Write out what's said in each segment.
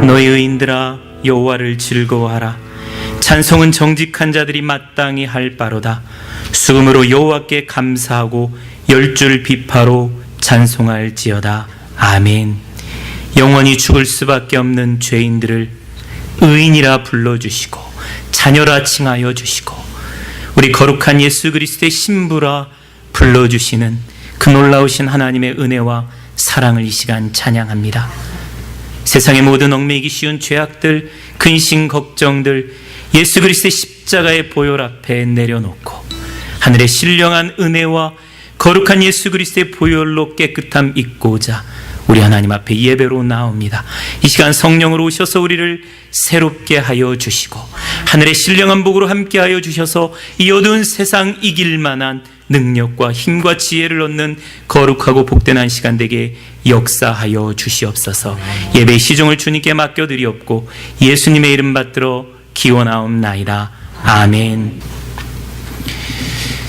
너희 의인들아 여호와를 즐거워하라. 찬송은 정직한 자들이 마땅히 할 바로다. 수금으로 여호와께 감사하고 열줄 비파로 찬송할지어다. 아멘. 영원히 죽을 수밖에 없는 죄인들을 의인이라 불러주시고 자녀라 칭하여 주시고 우리 거룩한 예수 그리스도의 신부라 불러주시는 그 놀라우신 하나님의 은혜와 사랑을 이 시간 찬양합니다. 세상의 모든 얽매이기 쉬운 죄악들, 근심, 걱정들 예수 그리스도의 십자가의 보혈 앞에 내려놓고 하늘의 신령한 은혜와 거룩한 예수 그리스도의 보혈로 깨끗함 입고자 우리 하나님 앞에 예배로 나옵니다. 이 시간 성령으로 오셔서 우리를 새롭게 하여 주시고 하늘의 신령한 복으로 함께 하여 주셔서 이 어두운 세상 이길 만한 능력과 힘과 지혜를 얻는 거룩하고 복된 시간 되게 역사하여 주시옵소서. 예배의 시종을 주님께 맡겨드리옵고 예수님의 이름 받들어 기원하옵나이다. 아멘.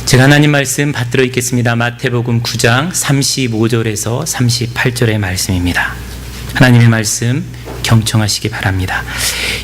제가 하나님 말씀 받들어 읽겠습니다. 마태복음 9장 35절에서 38절의 말씀입니다. 하나님의 말씀 경청하시기 바랍니다.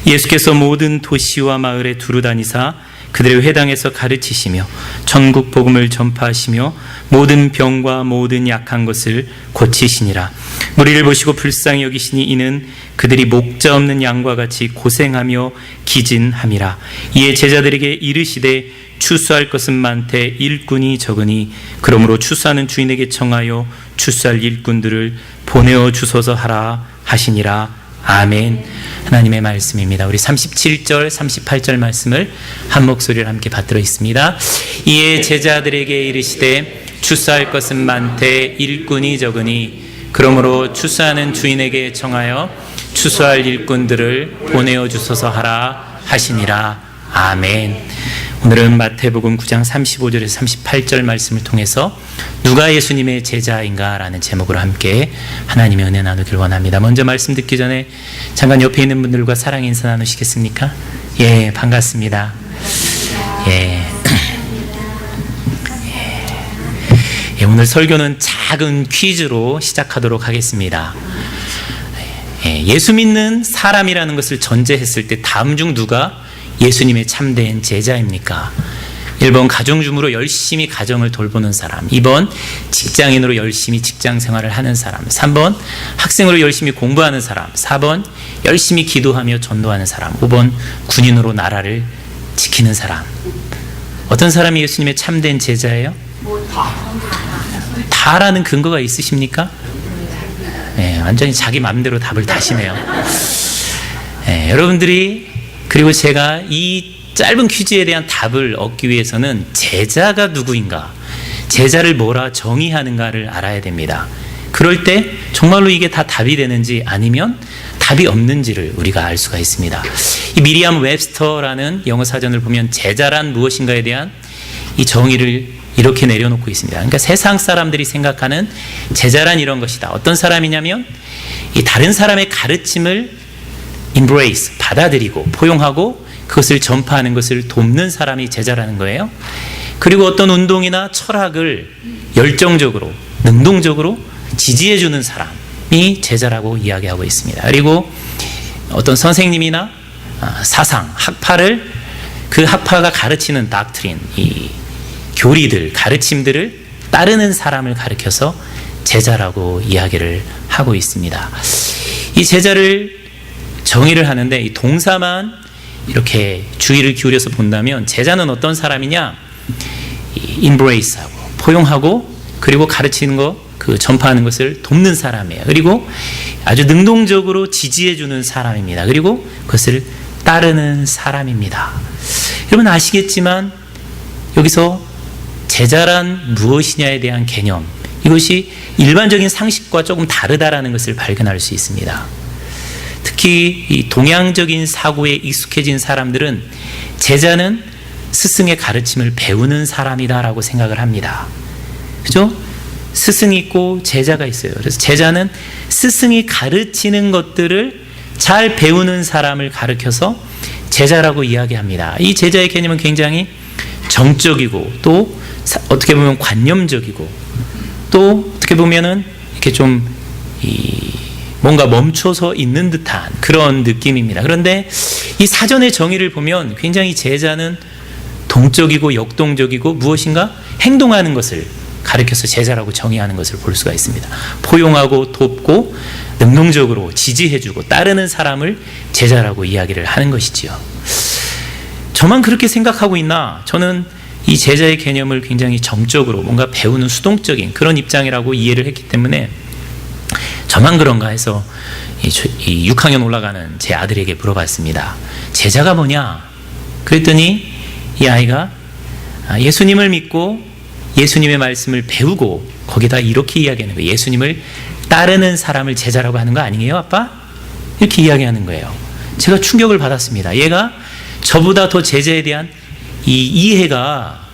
예수께서 모든 도시와 마을에 두루 다니사 그들의 회당에서 가르치시며 전국 복음을 전파하시며 모든 병과 모든 약한 것을 고치시니라. 무리를 보시고 불쌍히 여기시니 이는 그들이 목자 없는 양과 같이 고생하며 기진함이라. 이에 제자들에게 이르시되 추수할 것은 많되 일꾼이 적으니 그러므로 추수하는 주인에게 청하여 추수할 일꾼들을 보내어 주소서 하라 하시니라. 아멘. 하나님의 말씀입니다. 우리 37절 38절 말씀을 한 목소리로 함께 받들어 있습니다. 이에 제자들에게 이르시되 추수할 것은 많되 일꾼이 적으니 그러므로 추수하는 주인에게 청하여 추수할 일꾼들을 보내어 주소서 하라 하시니라. 아멘. 오늘은 마태복음 9장 35절에서 38절 말씀을 통해서 누가 예수님의 제자인가 라는 제목으로 함께 하나님의 은혜 나누길 원합니다. 먼저 말씀 듣기 전에 잠깐 옆에 있는 분들과 사랑 인사 나누시겠습니까? 예, 반갑습니다. 예. 예, 오늘 설교는 작은 퀴즈로 시작하도록 하겠습니다. 예수 믿는 사람이라는 것을 전제했을 때 다음 중 누가 예수님의 참된 제자입니까? 1번 가정주부로 열심히 가정을 돌보는 사람, 2번 직장인으로 열심히 직장 생활을 하는 사람, 3번 학생으로 열심히 공부하는 사람, 4번 열심히 기도하며 전도하는 사람, 5번 군인으로 나라를 지키는 사람. 어떤 사람이 예수님의 참된 제자예요? 다라는 근거가 있으십니까? 네, 완전히 자기 마음대로 답을 다시네요. 네, 여러분들이 그리고 제가 이 짧은 퀴즈에 대한 답을 얻기 위해서는 제자가 누구인가, 제자를 뭐라 정의하는가를 알아야 됩니다. 그럴 때 정말로 이게 다 답이 되는지 아니면 답이 없는지를 우리가 알 수가 있습니다. 이 미리암 웹스터라는 영어 사전을 보면 제자란 무엇인가에 대한 이 정의를 이렇게 내려놓고 있습니다. 그러니까 세상 사람들이 생각하는 제자란 이런 것이다. 어떤 사람이냐면 이 다른 사람의 가르침을 embrace, 받아들이고 포용하고 그것을 전파하는 것을 돕는 사람이 제자라는 거예요. 그리고 어떤 운동이나 철학을 열정적으로, 능동적으로 지지해주는 사람이 제자라고 이야기하고 있습니다. 그리고 어떤 선생님이나 사상, 학파를 그 학파가 가르치는 doctrine, 이 교리들, 가르침들을 따르는 사람을 가리켜서 제자라고 이야기를 하고 있습니다. 이 제자를 정의를 하는데 이 동사만 이렇게 주의를 기울여서 본다면 제자는 어떤 사람이냐? embrace하고 포용하고 그리고 가르치는 것, 그 전파하는 것을 돕는 사람이에요. 그리고 아주 능동적으로 지지해주는 사람입니다. 그리고 그것을 따르는 사람입니다. 여러분 아시겠지만 여기서 제자란 무엇이냐에 대한 개념, 이것이 일반적인 상식과 조금 다르다라는 것을 발견할 수 있습니다. 특히 이 동양적인 사고에 익숙해진 사람들은 제자는 스승의 가르침을 배우는 사람이다라고 생각을 합니다. 그죠? 스승이 있고 제자가 있어요. 그래서 제자는 스승이 가르치는 것들을 잘 배우는 사람을 가르쳐서 제자라고 이야기합니다. 이 제자의 개념은 굉장히 정적이고 또 어떻게 보면 관념적이고 또 어떻게 보면은 이렇게 좀 뭔가 멈춰서 있는 듯한 그런 느낌입니다. 그런데 이 사전의 정의를 보면 굉장히 제자는 동적이고 역동적이고 무엇인가 행동하는 것을 가르쳐서 제자라고 정의하는 것을 볼 수가 있습니다. 포용하고 돕고 능동적으로 지지해주고 따르는 사람을 제자라고 이야기를 하는 것이지요. 저만 그렇게 생각하고 있나? 저는 이 제자의 개념을 굉장히 정적으로 뭔가 배우는 수동적인 그런 입장이라고 이해를 했기 때문에 저만 그런가 해서 이 6학년 올라가는 제 아들에게 물어봤습니다. 제자가 뭐냐? 그랬더니 이 아이가 예수님을 믿고 예수님의 말씀을 배우고 거기다 이렇게 이야기하는 거예요. 예수님을 따르는 사람을 제자라고 하는 거 아니에요, 아빠? 이렇게 이야기하는 거예요. 제가 충격을 받았습니다. 얘가 저보다 더 제자에 대한 이 이해가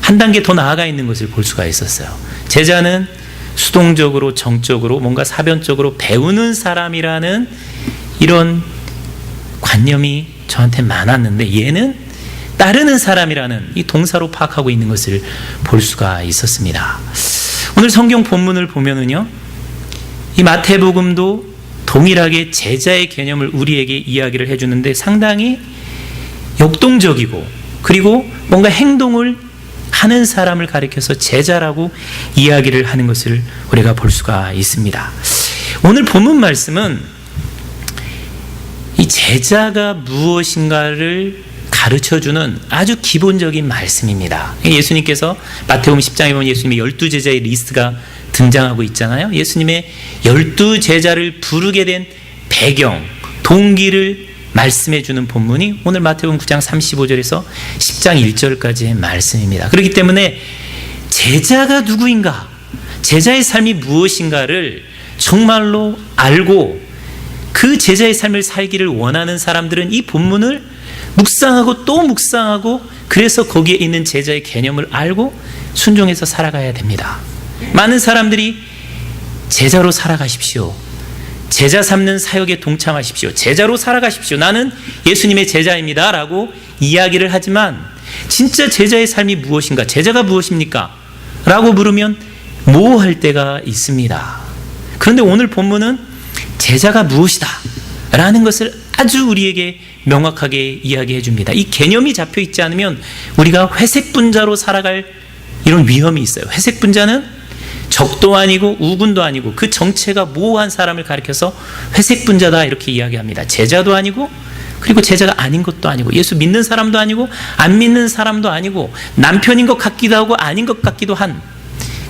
한 단계 더 나아가 있는 것을 볼 수가 있었어요. 제자는 수동적으로 정적으로 뭔가 사변적으로 배우는 사람이라는 이런 관념이 저한테 많았는데 얘는 따르는 사람이라는 이 동사로 파악하고 있는 것을 볼 수가 있었습니다. 오늘 성경 본문을 보면은요, 이 마태복음도 동일하게 제자의 개념을 우리에게 이야기를 해주는데 상당히 역동적이고 그리고 뭔가 행동을 하는 사람을 가리켜서 제자라고 이야기를 하는 것을 우리가 볼 수가 있습니다. 오늘 본문 말씀은 이 제자가 무엇인가를 가르쳐주는 아주 기본적인 말씀입니다. 예수님께서 마태복음 10장에 보면 예수님의 12제자의 리스트가 등장하고 있잖아요. 예수님의 12제자를 부르게 된 배경, 동기를 말씀해 주는 본문이 오늘 마태복음 9장 35절에서 10장 1절까지의 말씀입니다. 그렇기 때문에 제자가 누구인가, 제자의 삶이 무엇인가를 정말로 알고 그 제자의 삶을 살기를 원하는 사람들은 이 본문을 묵상하고 또 묵상하고 그래서 거기에 있는 제자의 개념을 알고 순종해서 살아가야 됩니다. 많은 사람들이 제자로 살아가십시오. 제자 삼는 사역에 동참하십시오. 제자로 살아가십시오. 나는 예수님의 제자입니다 라고 이야기를 하지만 진짜 제자의 삶이 무엇인가, 제자가 무엇입니까? 라고 물으면 모호할 때가 있습니다. 그런데 오늘 본문은 제자가 무엇이다 라는 것을 아주 우리에게 명확하게 이야기해 줍니다. 이 개념이 잡혀 있지 않으면 우리가 회색 분자로 살아갈 이런 위험이 있어요. 회색 분자는 적도 아니고 우군도 아니고 그 정체가 모호한 사람을 가리켜서 회색 분자다 이렇게 이야기합니다. 제자도 아니고 그리고 제자가 아닌 것도 아니고 예수 믿는 사람도 아니고 안 믿는 사람도 아니고 남편인 것 같기도 하고 아닌 것 같기도 한,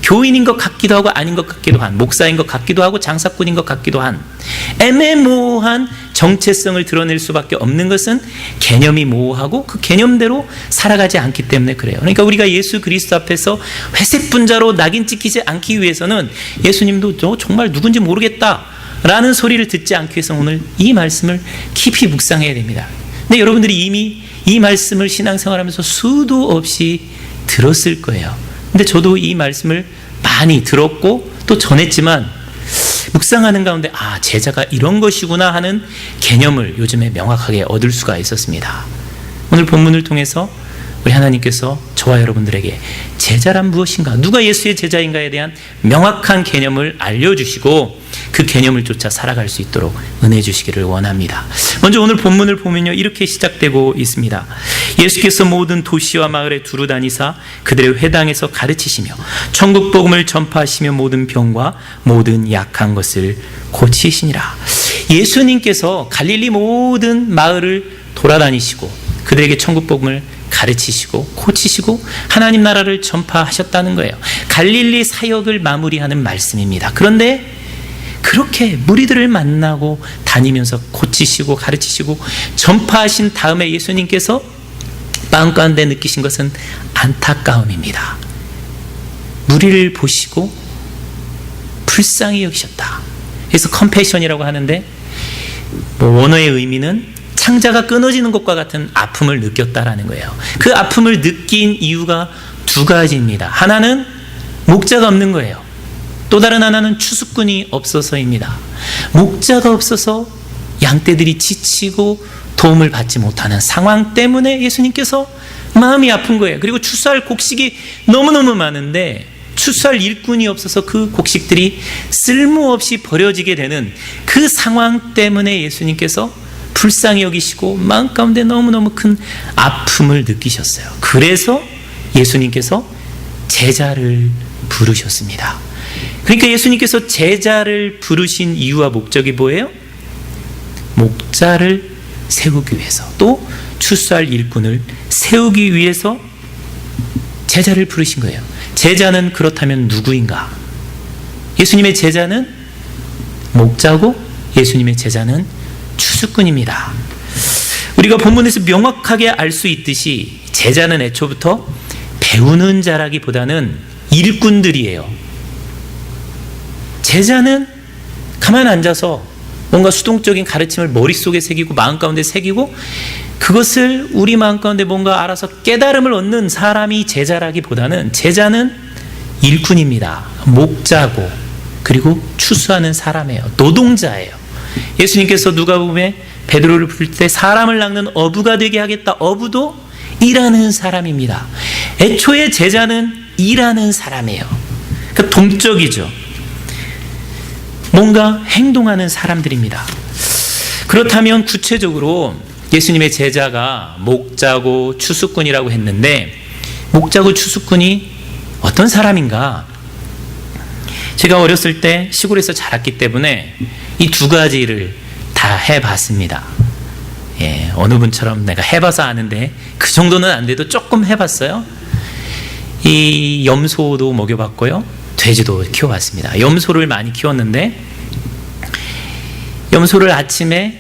교인인 것 같기도 하고 아닌 것 같기도 한, 목사인 것 같기도 하고 장사꾼인 것 같기도 한 애매모호한 정체성을 드러낼 수밖에 없는 것은 개념이 모호하고 그 개념대로 살아가지 않기 때문에 그래요. 그러니까 우리가 예수 그리스도 앞에서 회색 분자로 낙인 찍히지 않기 위해서는 예수님도 저 정말 누군지 모르겠다 라는 소리를 듣지 않기 위해서 오늘 이 말씀을 깊이 묵상해야 됩니다. 근데 여러분들이 이미 이 말씀을 신앙생활하면서 수도 없이 들었을 거예요. 근데 저도 이 말씀을 많이 들었고 또 전했지만 묵상하는 가운데 제자가 이런 것이구나 하는 개념을 요즘에 명확하게 얻을 수가 있었습니다. 오늘 본문을 통해서 우리 하나님께서 저와 여러분들에게 제자란 무엇인가, 누가 예수의 제자인가에 대한 명확한 개념을 알려주시고 그 개념을 쫓아 살아갈 수 있도록 은혜 주시기를 원합니다. 먼저 오늘 본문을 보면요, 이렇게 시작되고 있습니다. 예수께서 모든 도시와 마을에 두루 다니사 그들의 회당에서 가르치시며 천국 복음을 전파하시며 모든 병과 모든 약한 것을 고치시니라. 예수님께서 갈릴리 모든 마을을 돌아다니시고 그들에게 천국 복음을 가르치시고 고치시고 하나님 나라를 전파하셨다는 거예요. 갈릴리 사역을 마무리하는 말씀입니다. 그런데 그렇게 무리들을 만나고 다니면서 고치시고 가르치시고 전파하신 다음에 예수님께서 마음 가운데 느끼신 것은 안타까움입니다. 무리를 보시고 불쌍히 여기셨다. 그래서 컴패션이라고 하는데 원어의 의미는 창자가 끊어지는 것과 같은 아픔을 느꼈다라는 거예요. 그 아픔을 느낀 이유가 두 가지입니다. 하나는 목자가 없는 거예요. 또 다른 하나는 추수꾼이 없어서입니다. 목자가 없어서 양떼들이 지치고 도움을 받지 못하는 상황 때문에 예수님께서 마음이 아픈 거예요. 그리고 추수할 곡식이 너무너무 많은데 추수할 일꾼이 없어서 그 곡식들이 쓸모없이 버려지게 되는 그 상황 때문에 예수님께서 불쌍히 여기시고 마음 가운데 너무너무 큰 아픔을 느끼셨어요. 그래서 예수님께서 제자를 부르셨습니다. 그러니까 예수님께서 제자를 부르신 이유와 목적이 뭐예요? 목자를 세우기 위해서, 또 추수할 일꾼을 세우기 위해서 제자를 부르신 거예요. 제자는 그렇다면 누구인가? 예수님의 제자는 목자고 예수님의 제자는 추수꾼입니다. 우리가 본문에서 명확하게 알 수 있듯이 제자는 애초부터 배우는 자라기보다는 일꾼들이에요. 제자는 가만 앉아서 뭔가 수동적인 가르침을 머릿속에 새기고 마음 가운데 새기고 그것을 우리 마음 가운데 뭔가 알아서 깨달음을 얻는 사람이 제자라기보다는 제자는 일꾼입니다. 목자고 그리고 추수하는 사람이에요. 노동자예요. 예수님께서 누가복음에 베드로를 부를 때 사람을 낚는 어부가 되게 하겠다. 어부도 일하는 사람입니다. 애초에 제자는 일하는 사람이에요. 그러니까 동적이죠. 뭔가 행동하는 사람들입니다. 그렇다면 구체적으로 예수님의 제자가 목자고 추수꾼이라고 했는데 목자고 추수꾼이 어떤 사람인가? 제가 어렸을 때 시골에서 자랐기 때문에 이 두 가지를 다 해봤습니다. 예, 어느 분처럼 내가 해봐서 아는데 그 정도는 안 돼도 조금 해봤어요. 이 염소도 먹여봤고요, 돼지도 키워봤습니다. 염소를 많이 키웠는데 염소를 아침에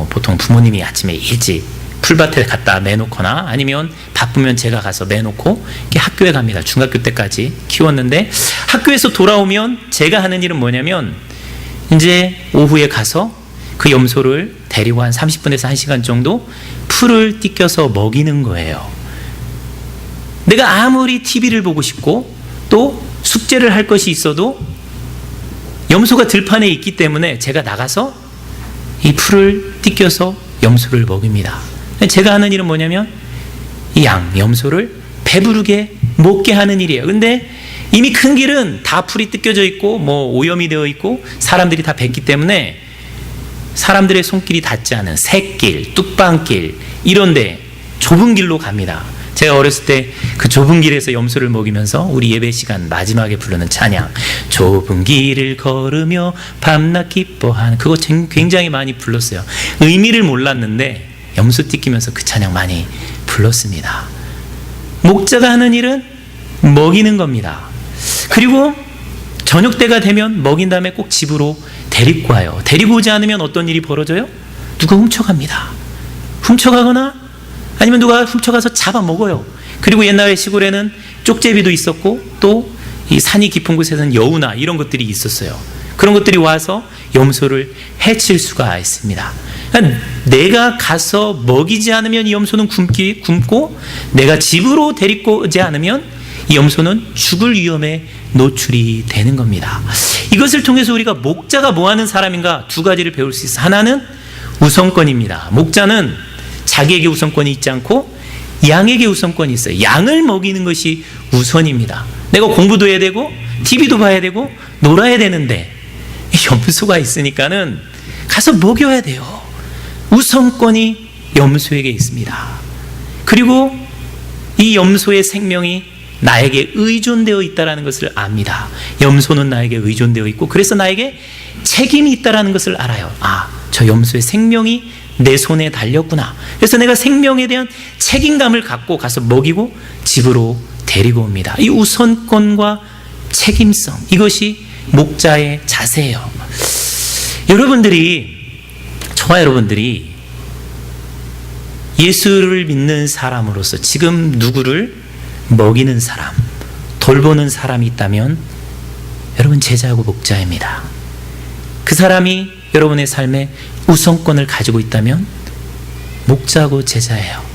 보통 부모님이 아침에 일찍 풀밭에 갖다 내놓거나 아니면 바쁘면 제가 가서 내놓고 이렇게 학교에 갑니다. 중학교 때까지 키웠는데 학교에서 돌아오면 제가 하는 일은 뭐냐면 이제 오후에 가서 그 염소를 데리고 한 30분에서 1시간 정도 풀을 뜯겨서 먹이는 거예요. 내가 아무리 TV를 보고 싶고 또 숙제를 할 것이 있어도 염소가 들판에 있기 때문에 제가 나가서 이 풀을 뜯겨서 염소를 먹입니다. 제가 하는 일은 뭐냐면 이 염소를 배부르게 먹게 하는 일이에요. 근데 이미 큰 길은 다 풀이 뜯겨져 있고 오염이 되어 있고 사람들이 다 뱄기 때문에 사람들의 손길이 닿지 않은 샛길, 뚝방길 이런데 좁은 길로 갑니다. 제가 어렸을 때 그 좁은 길에서 염소를 먹이면서 우리 예배 시간 마지막에 부르는 찬양, 좁은 길을 걸으며 밤낮 기뻐하는, 그거 굉장히 많이 불렀어요. 의미를 몰랐는데 염소 뜯기면서 그 찬양 많이 불렀습니다. 목자가 하는 일은 먹이는 겁니다. 그리고 저녁 때가 되면 먹인 다음에 꼭 집으로 데리고 와요. 데리고 오지 않으면 어떤 일이 벌어져요? 누가 훔쳐갑니다. 훔쳐가거나 아니면 누가 훔쳐가서 잡아먹어요. 그리고 옛날에 시골에는 쪽제비도 있었고 또 이 산이 깊은 곳에서는 여우나 이런 것들이 있었어요. 그런 것들이 와서 염소를 해칠 수가 있습니다. 그러니까 내가 가서 먹이지 않으면 이 염소는 굶고 내가 집으로 데리고 오지 않으면 이 염소는 죽을 위험에 노출이 되는 겁니다. 이것을 통해서 우리가 목자가 뭐 하는 사람인가 두 가지를 배울 수 있어요. 하나는 우선권입니다. 목자는 자기에게 우선권이 있지 않고 양에게 우선권이 있어요. 양을 먹이는 것이 우선입니다. 내가 공부도 해야 되고 TV도 봐야 되고 놀아야 되는데 염소가 있으니까는 가서 먹여야 돼요. 우선권이 염소에게 있습니다. 그리고 이 염소의 생명이 나에게 의존되어 있다는 것을 압니다. 염소는 나에게 의존되어 있고 그래서 나에게 책임이 있다는 것을 알아요. 저 염소의 생명이 내 손에 달렸구나. 그래서 내가 생명에 대한 책임감을 갖고 가서 먹이고 집으로 데리고 옵니다. 이 우선권과 책임성, 이것이 목자의 자세예요. 저와 여러분들이 예수를 믿는 사람으로서 지금 누구를 먹이는 사람, 돌보는 사람이 있다면 여러분 제자하고 목자입니다. 그 사람이 여러분의 삶에 우선권을 가지고 있다면 목자하고 제자예요.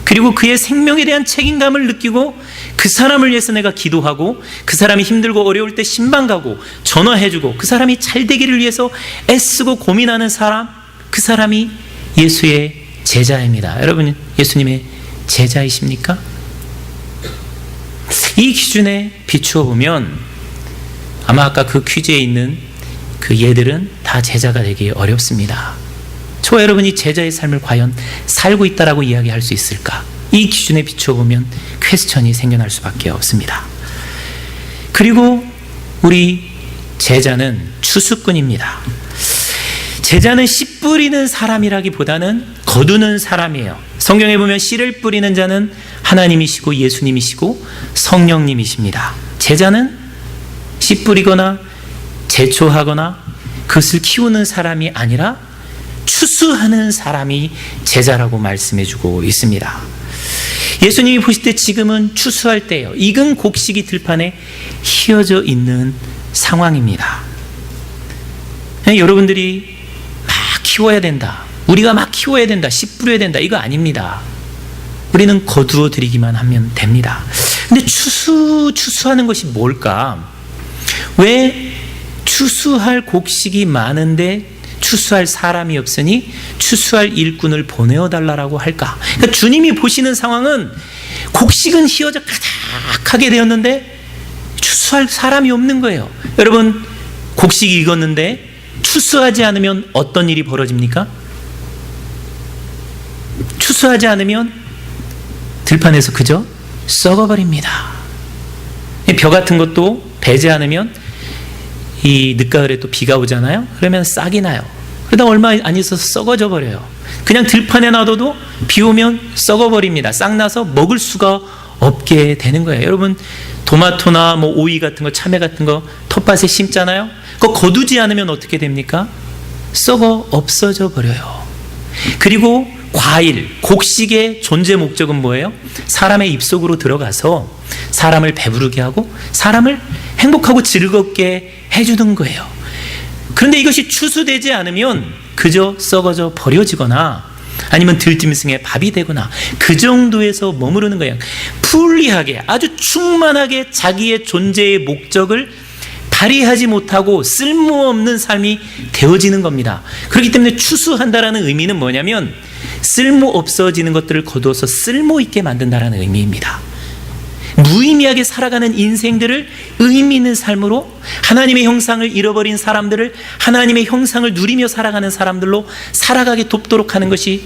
그리고 그의 생명에 대한 책임감을 느끼고 그 사람을 위해서 내가 기도하고 그 사람이 힘들고 어려울 때 신방 가고 전화해주고 그 사람이 잘 되기를 위해서 애쓰고 고민하는 사람, 그 사람이 예수의 제자입니다. 여러분 예수님의 제자이십니까? 이 기준에 비추어 보면 아마 아까 그 퀴즈에 있는 그 예들은 다 제자가 되기 어렵습니다. 저와 여러분이 제자의 삶을 과연 살고 있다라고 이야기할 수 있을까? 이 기준에 비추어 보면 퀘스천이 생겨날 수밖에 없습니다. 그리고 우리 제자는 추수꾼입니다. 제자는 씨 뿌리는 사람이라기보다는 거두는 사람이에요. 성경에 보면 씨를 뿌리는 자는 하나님이시고 예수님이시고 성령님이십니다. 제자는 씨 뿌리거나 제초하거나 그것을 키우는 사람이 아니라 추수하는 사람이 제자라고 말씀해주고 있습니다. 예수님이 보실 때 지금은 추수할 때예요. 익은 곡식이 들판에 휘어져 있는 상황입니다. 여러분들이 막 키워야 된다, 우리가 막 키워야 된다, 씨 뿌려야 된다, 이거 아닙니다. 우리는 거두어 드리기만 하면 됩니다. 근데 추수하는 것이 뭘까? 왜 추수할 곡식이 많은데 추수할 사람이 없으니 추수할 일꾼을 보내어 달라고 할까? 그러니까 주님이 보시는 상황은 곡식은 휘어져 가득하게 되었는데 추수할 사람이 없는 거예요. 여러분, 곡식이 익었는데 추수하지 않으면 어떤 일이 벌어집니까? 추수하지 않으면 들판에서 그저 썩어버립니다. 벼 같은 것도 베지 않으면 이 늦가을에 또 비가 오잖아요. 그러면 싹이 나요. 그러다 얼마 안 있어서 썩어져 버려요. 그냥 들판에 놔둬도 비 오면 썩어버립니다. 싹 나서 먹을 수가 없게 되는 거예요. 여러분, 토마토나 뭐 오이 같은 거, 참외 같은 거 텃밭에 심잖아요. 그거 거두지 않으면 어떻게 됩니까? 썩어 없어져 버려요. 그리고 과일, 곡식의 존재 목적은 뭐예요? 사람의 입속으로 들어가서 사람을 배부르게 하고 사람을 행복하고 즐겁게 해주는 거예요. 그런데 이것이 추수되지 않으면 그저 썩어져 버려지거나 아니면 들짐승의 밥이 되거나 그 정도에서 머무르는 거예요. 풀리하게, 아주 충만하게 자기의 존재의 목적을 발휘하지 못하고 쓸모없는 삶이 되어지는 겁니다. 그렇기 때문에 추수한다라는 의미는 뭐냐면 쓸모없어지는 것들을 거두어서 쓸모있게 만든다라는 의미입니다. 무의미하게 살아가는 인생들을 의미 있는 삶으로, 하나님의 형상을 잃어버린 사람들을 하나님의 형상을 누리며 살아가는 사람들로 살아가게 돕도록 하는 것이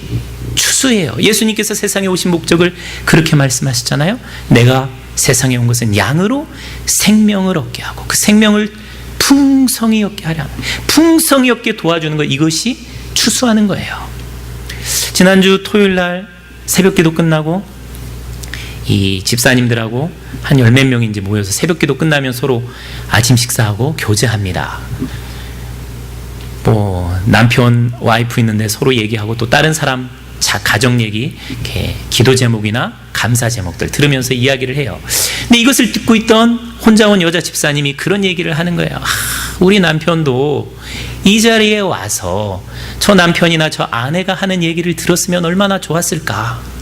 추수예요. 예수님께서 세상에 오신 목적을 그렇게 말씀하셨잖아요. 내가 세상에 온 것은 양으로 생명을 얻게 하고 그 생명을 풍성히 얻게 하려, 풍성히 얻게 도와주는 것, 이것이 추수하는 거예요. 지난주 토요일 날 새벽기도 끝나고 이 집사님들하고 한 10몇 명인지 모여서 새벽기도 끝나면 서로 아침 식사하고 교제합니다. 뭐 남편, 와이프 있는데 서로 얘기하고 또 다른 사람 가정 얘기, 이렇게 기도 제목이나 감사 제목들 들으면서 이야기를 해요. 근데 이것을 듣고 있던 혼자 온 여자 집사님이 그런 얘기를 하는 거예요. 우리 남편도 이 자리에 와서 저 남편이나 저 아내가 하는 얘기를 들었으면 얼마나 좋았을까.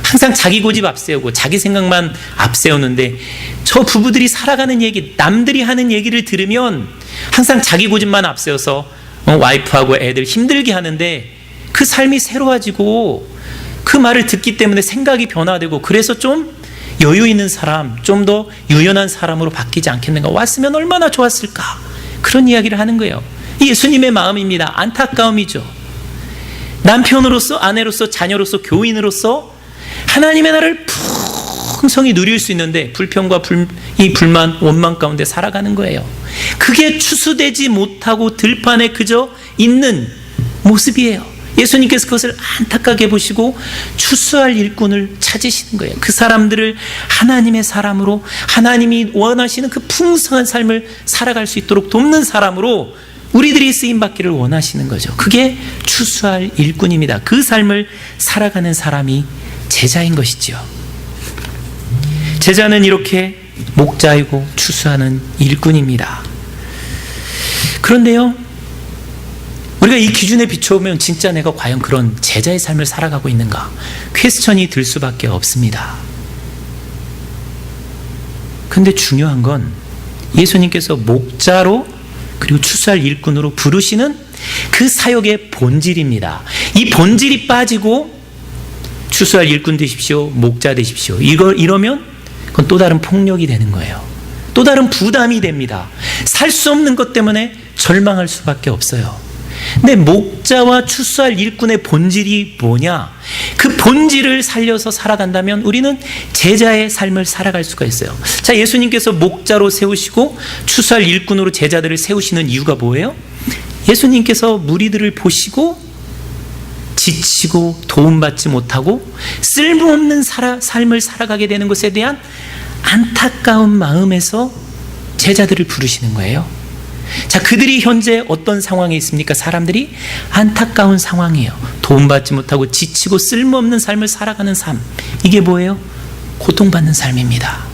항상 자기 고집 앞세우고 자기 생각만 앞세우는데 저 부부들이 살아가는 얘기, 남들이 하는 얘기를 들으면 항상 자기 고집만 앞세워서 와이프하고 애들 힘들게 하는데 그 삶이 새로워지고 그 말을 듣기 때문에 생각이 변화되고 그래서 좀 여유 있는 사람, 좀 더 유연한 사람으로 바뀌지 않겠는가. 왔으면 얼마나 좋았을까. 그런 이야기를 하는 거예요. 예수님의 마음입니다. 안타까움이죠. 남편으로서, 아내로서, 자녀로서, 교인으로서 하나님의 나라를 풍성히 누릴 수 있는데 불평과 불만, 원망 가운데 살아가는 거예요. 그게 추수되지 못하고 들판에 그저 있는 모습이에요. 예수님께서 그것을 안타깝게 보시고 추수할 일꾼을 찾으시는 거예요. 그 사람들을 하나님의 사람으로, 하나님이 원하시는 그 풍성한 삶을 살아갈 수 있도록 돕는 사람으로 우리들이 쓰임받기를 원하시는 거죠. 그게 추수할 일꾼입니다. 그 삶을 살아가는 사람이 제자인 것이지요. 제자는 이렇게 목자이고 추수하는 일꾼입니다. 그런데요, 우리가 이 기준에 비춰보면 진짜 내가 과연 그런 제자의 삶을 살아가고 있는가? 퀘스천이 들 수밖에 없습니다. 근데 중요한 건 예수님께서 목자로 그리고 추수할 일꾼으로 부르시는 그 사역의 본질입니다. 이 본질이 빠지고 추수할 일꾼 되십시오, 목자 되십시오, 이러면 그건 또 다른 폭력이 되는 거예요. 또 다른 부담이 됩니다. 살 수 없는 것 때문에 절망할 수밖에 없어요. 근데 목자와 추수할 일꾼의 본질이 뭐냐? 그 본질을 살려서 살아간다면 우리는 제자의 삶을 살아갈 수가 있어요. 자, 예수님께서 목자로 세우시고 추수할 일꾼으로 제자들을 세우시는 이유가 뭐예요? 예수님께서 무리들을 보시고 지치고 도움받지 못하고 쓸모없는 삶을 살아가게 되는 것에 대한 안타까운 마음에서 제자들을 부르시는 거예요. 자, 그들이 현재 어떤 상황에 있습니까? 사람들이 안타까운 상황이에요. 도움받지 못하고 지치고 쓸모없는 삶을 살아가는 삶. 이게 뭐예요? 고통받는 삶입니다.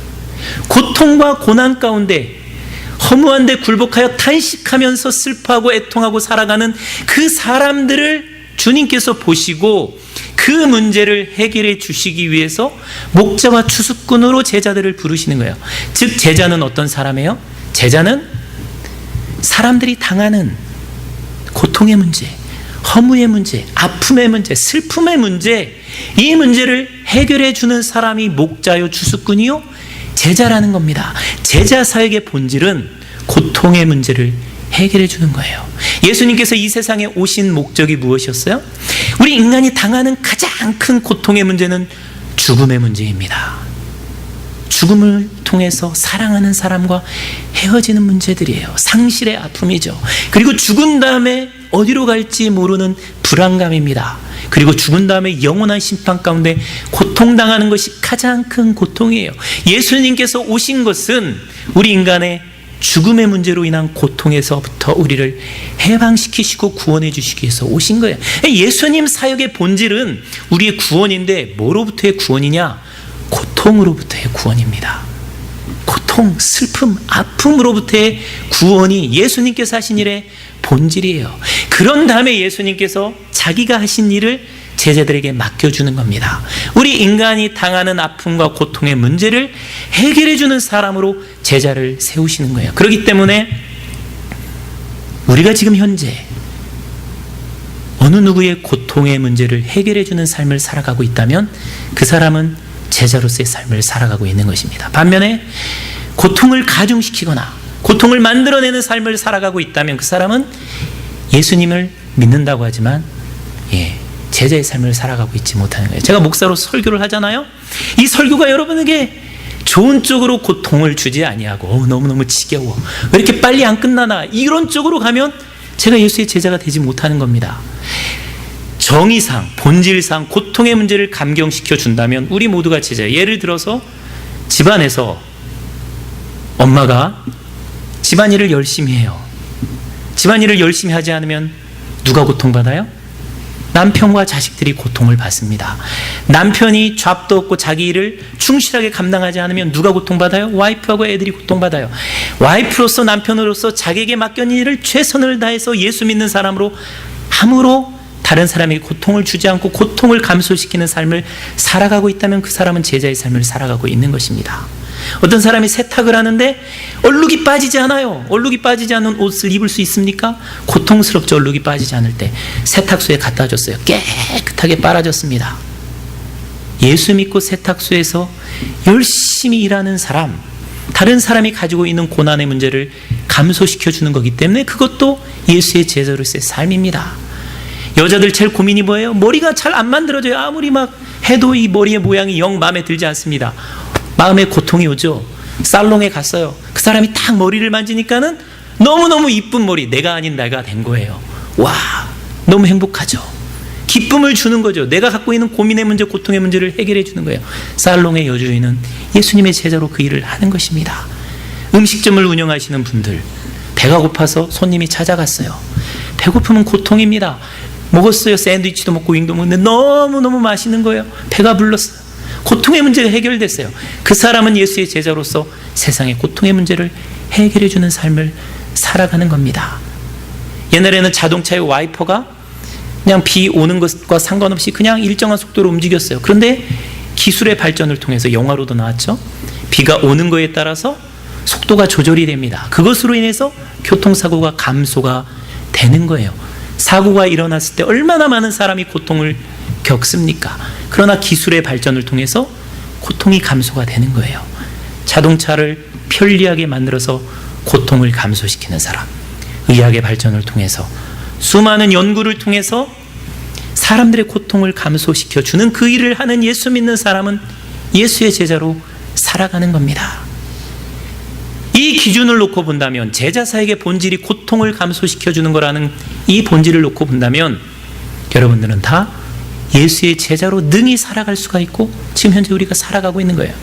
고통과 고난 가운데 허무한 데 굴복하여 탄식하면서 슬퍼하고 애통하고 살아가는 그 사람들을 주님께서 보시고 그 문제를 해결해 주시기 위해서 목자와 추수꾼으로 제자들을 부르시는 거예요. 즉, 제자는 어떤 사람이에요? 제자는 사람들이 당하는 고통의 문제, 허무의 문제, 아픔의 문제, 슬픔의 문제, 이 문제를 해결해 주는 사람이 목자요 추수꾼이요 제자라는 겁니다. 제자 사역의 본질은 고통의 문제를 해결해 주는 거예요. 예수님께서 이 세상에 오신 목적이 무엇이었어요? 우리 인간이 당하는 가장 큰 고통의 문제는 죽음의 문제입니다. 죽음을 통해서 사랑하는 사람과 헤어지는 문제들이에요. 상실의 아픔이죠. 그리고 죽은 다음에 어디로 갈지 모르는 불안감입니다. 그리고 죽은 다음에 영원한 심판 가운데 고통당하는 것이 가장 큰 고통이에요. 예수님께서 오신 것은 우리 인간의 죽음의 문제로 인한 고통에서부터 우리를 해방시키시고 구원해 주시기 위해서 오신 거예요. 예수님 사역의 본질은 우리의 구원인데 뭐로부터의 구원이냐? 고통으로부터의 구원입니다. 고통, 슬픔, 아픔으로부터의 구원이 예수님께서 하신 일의 본질이에요. 그런 다음에 예수님께서 자기가 하신 일을 제자들에게 맡겨주는 겁니다. 우리 인간이 당하는 아픔과 고통의 문제를 해결해 주는 사람으로 제자를 세우시는 거예요. 그렇기 때문에 우리가 지금 현재 어느 누구의 고통의 문제를 해결해 주는 삶을 살아가고 있다면 그 사람은 제자로서의 삶을 살아가고 있는 것입니다. 반면에 고통을 가중시키거나 고통을 만들어내는 삶을 살아가고 있다면 그 사람은 예수님을 믿는다고 하지만 제자의 삶을 살아가고 있지 못하는 거예요. 제가 목사로 설교를 하잖아요. 이 설교가 여러분에게 좋은 쪽으로 고통을 주지 아니하고 너무너무 지겨워, 왜 이렇게 빨리 안 끝나나, 이런 쪽으로 가면 제가 예수의 제자가 되지 못하는 겁니다. 정의상, 본질상 고통의 문제를 감경시켜 준다면 우리 모두가 제자예요. 예를 들어서 집안에서 엄마가 집안일을 열심히 해요. 집안일을 열심히 하지 않으면 누가 고통받아요? 남편과 자식들이 고통을 받습니다. 남편이 잡도 없고 자기 일을 충실하게 감당하지 않으면 누가 고통받아요? 와이프하고 애들이 고통받아요. 와이프로서, 남편으로서 자기에게 맡겨진 일을 최선을 다해서 예수 믿는 사람으로 함으로 다른 사람에게 고통을 주지 않고 고통을 감소시키는 삶을 살아가고 있다면 그 사람은 제자의 삶을 살아가고 있는 것입니다. 어떤 사람이 세탁을 하는데 얼룩이 빠지지 않아요. 얼룩이 빠지지 않는 옷을 입을 수 있습니까? 고통스럽죠. 얼룩이 빠지지 않을 때 세탁소에 갖다 줬어요. 깨끗하게 빨아졌습니다. 예수 믿고 세탁소에서 열심히 일하는 사람, 다른 사람이 가지고 있는 고난의 문제를 감소시켜 주는 거기 때문에 그것도 예수의 제자로서의 삶입니다. 여자들 제일 고민이 뭐예요? 머리가 잘 안 만들어져요. 아무리 막 해도 이 머리의 모양이 영 마음에 들지 않습니다. 마음에 고통이 오죠. 살롱에 갔어요. 그 사람이 딱 머리를 만지니까는 너무너무 이쁜 머리, 내가 아닌 내가 된 거예요. 와, 너무 행복하죠. 기쁨을 주는 거죠. 내가 갖고 있는 고민의 문제, 고통의 문제를 해결해 주는 거예요. 살롱의 여주인은 예수님의 제자로 그 일을 하는 것입니다. 음식점을 운영하시는 분들, 배가 고파서 손님이 찾아갔어요. 배고픔은 고통입니다. 먹었어요. 샌드위치도 먹고 윙도 먹는데 너무너무 맛있는 거예요. 배가 불렀어요. 고통의 문제가 해결됐어요. 그 사람은 예수의 제자로서 세상의 고통의 문제를 해결해 주는 삶을 살아가는 겁니다. 옛날에는 자동차의 와이퍼가 그냥 비 오는 것과 상관없이 그냥 일정한 속도로 움직였어요. 그런데 기술의 발전을 통해서 영화로도 나왔죠. 비가 오는 거에 따라서 속도가 조절이 됩니다. 그것으로 인해서 교통사고가 감소가 되는 거예요. 사고가 일어났을 때 얼마나 많은 사람이 고통을 겪습니까? 그러나 기술의 발전을 통해서 고통이 감소가 되는 거예요. 자동차를 편리하게 만들어서 고통을 감소시키는 사람, 의학의 발전을 통해서 수많은 연구를 통해서 사람들의 고통을 감소시켜 주는 그 일을 하는 예수 믿는 사람은 예수의 제자로 살아가는 겁니다. 이 기준을 놓고 본다면, 제자사역의 본질이 고통을 감소시켜 주는 거라는 이 본질을 놓고 본다면 여러분들은 다 예수의 제자로 능히 살아갈 수가 있고 지금 현재 우리가 살아가고 있는 거예요.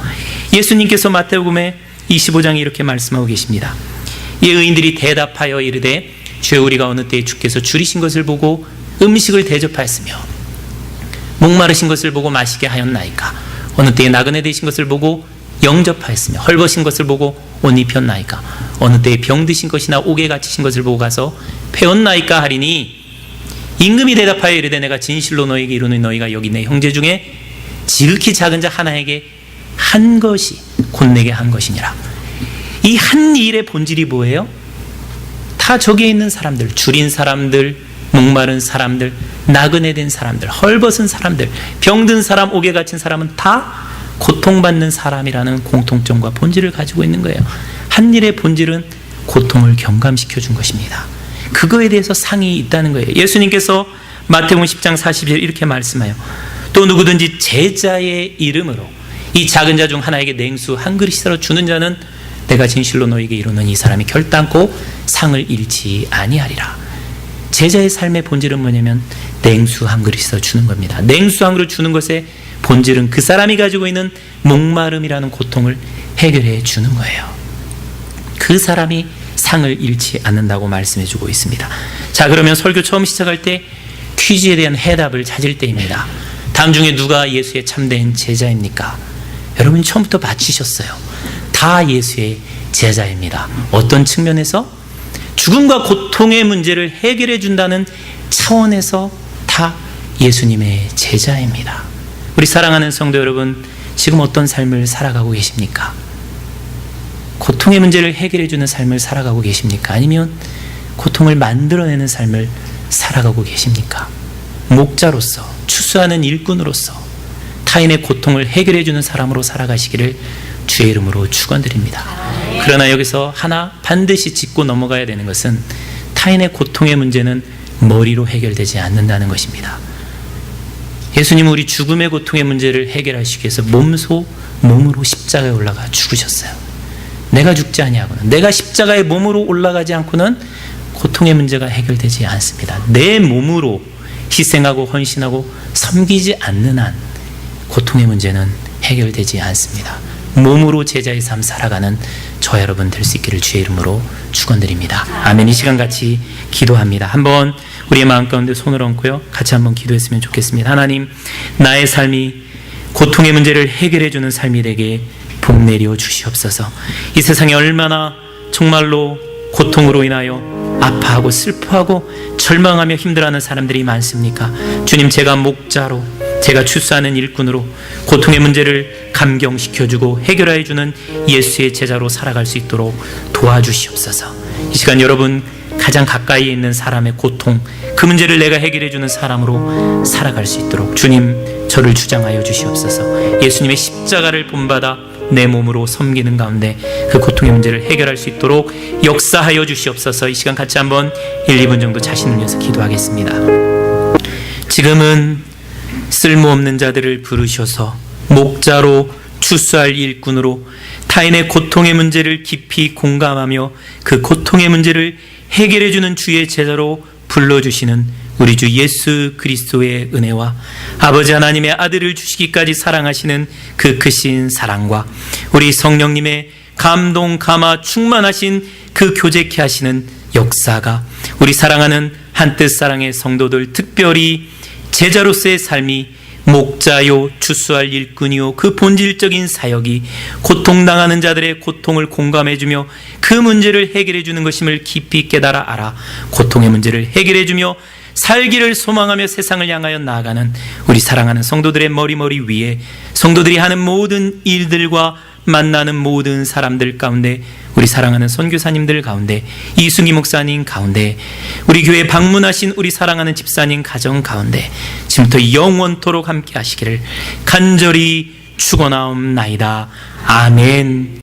예수님께서 마태복음에 25장에 이렇게 말씀하고 계십니다. 이 의인들이 대답하여 이르되 주여 우리가 어느 때에 주께서 줄이신 것을 보고 음식을 대접하였으며 목마르신 것을 보고 마시게 하였나이까? 어느 때에 나그네 되신 것을 보고 영접하였으며 헐벗은 것을 보고 옷 입혔나이까? 어느 때에 병드신 것이나 옥에 갇히신 것을 보고 가서 배웠나이까 하리니, 임금이 대답하여 이르되 내가 진실로 너희에게 이르노니 너희가 여기 내 형제 중에 지극히 작은 자 하나에게 한 것이 곧 내게 한 것이니라. 이 한 일의 본질이 뭐예요? 다 저기에 있는 사람들, 줄인 사람들, 목마른 사람들, 나그네 된 사람들, 헐벗은 사람들, 병든 사람, 옥에 갇힌 사람은 다 고통받는 사람이라는 공통점과 본질을 가지고 있는 거예요. 한 일의 본질은 고통을 경감시켜 준 것입니다. 그거에 대해서 상이 있다는 거예요. 예수님께서 마태복음 10장 40절 이렇게 말씀해요. 또 누구든지 제자의 이름으로 이 작은 자 중 하나에게 냉수 한 그릇이라도 주는 자는 내가 진실로 너에게 이르노니 이 사람이 결단코 상을 잃지 아니하리라. 제자의 삶의 본질은 뭐냐면 냉수 한 그릇이라도 주는 겁니다. 냉수 한 그릇 주는 것의 본질은 그 사람이 가지고 있는 목마름이라는 고통을 해결해 주는 거예요. 그 사람이 상을 잃지 않는다고 말씀해 주고 있습니다. 자, 그러면 설교 처음 시작할 때 퀴즈에 대한 해답을 찾을 때입니다. 다음 중에 누가 예수의 참된 제자입니까? 여러분이 처음부터 맞히셨어요. 다 예수의 제자입니다. 어떤 측면에서? 죽음과 고통의 문제를 해결해 준다는 차원에서 다 예수님의 제자입니다. 우리 사랑하는 성도 여러분, 지금 어떤 삶을 살아가고 계십니까? 고통의 문제를 해결해 주는 삶을 살아가고 계십니까? 아니면 고통을 만들어내는 삶을 살아가고 계십니까? 목자로서, 추수하는 일꾼으로서 타인의 고통을 해결해 주는 사람으로 살아가시기를 주의 이름으로 축원드립니다. 그러나 여기서 하나 반드시 짚고 넘어가야 되는 것은 타인의 고통의 문제는 머리로 해결되지 않는다는 것입니다. 예수님은 우리 죽음의 고통의 문제를 해결하시기 위해서 몸으로 십자가에 올라가 죽으셨어요. 내가 죽지 아니하고는, 내가 십자가에 몸으로 올라가지 않고는 고통의 문제가 해결되지 않습니다. 내 몸으로 희생하고 헌신하고 섬기지 않는 한 고통의 문제는 해결되지 않습니다. 몸으로 제자의 삶 살아가는 저 여러분 될 수 있기를 주의 이름으로 축원드립니다. 아멘. 이 시간 같이 기도합니다. 한번 우리의 마음 가운데 손을 얹고요, 같이 한번 기도했으면 좋겠습니다. 하나님, 나의 삶이 고통의 문제를 해결해 주는 삶이 되게 복 내려 주시옵소서. 이 세상에 얼마나 정말로 고통으로 인하여 아파하고 슬퍼하고 절망하며 힘들어하는 사람들이 많습니까? 주님, 제가 목자로, 제가 추수하는 일꾼으로 고통의 문제를 감경시켜주고 해결해주는 예수의 제자로 살아갈 수 있도록 도와주시옵소서. 이 시간 여러분 가장 가까이에 있는 사람의 고통, 그 문제를 내가 해결해주는 사람으로 살아갈 수 있도록 주님 저를 주장하여 주시옵소서. 예수님의 십자가를 본받아 내 몸으로 섬기는 가운데 그 고통의 문제를 해결할 수 있도록 역사하여 주시옵소서. 이 시간 같이 한번 1, 2분 정도 자신을 위해서 기도하겠습니다. 지금은 쓸모없는 자들을 부르셔서 목자로 추수할 일꾼으로 타인의 고통의 문제를 깊이 공감하며 그 고통의 문제를 해결해 주는 주의 제자로 불러주시는 우리 주 예수 그리스도의 은혜와 아버지 하나님의 아들을 주시기까지 사랑하시는 그 크신 사랑과 우리 성령님의 감동 감화 충만하신 그 교제케 하시는 역사가 우리 사랑하는 한뜻 사랑의 성도들, 특별히 제자로서의 삶이 목자요 추수할 일꾼이요 그 본질적인 사역이 고통당하는 자들의 고통을 공감해주며 그 문제를 해결해주는 것임을 깊이 깨달아 알아 고통의 문제를 해결해주며 살기를 소망하며 세상을 향하여 나아가는 우리 사랑하는 성도들의 머리 위에 성도들이 하는 모든 일들과 만나는 모든 사람들 가운데 우리 사랑하는 선교사님들 가운데 이순기 목사님 가운데 우리 교회 방문하신 우리 사랑하는 집사님 가정 가운데 지금부터 영원토록 함께 하시기를 간절히 축원하옵나이다. 아멘.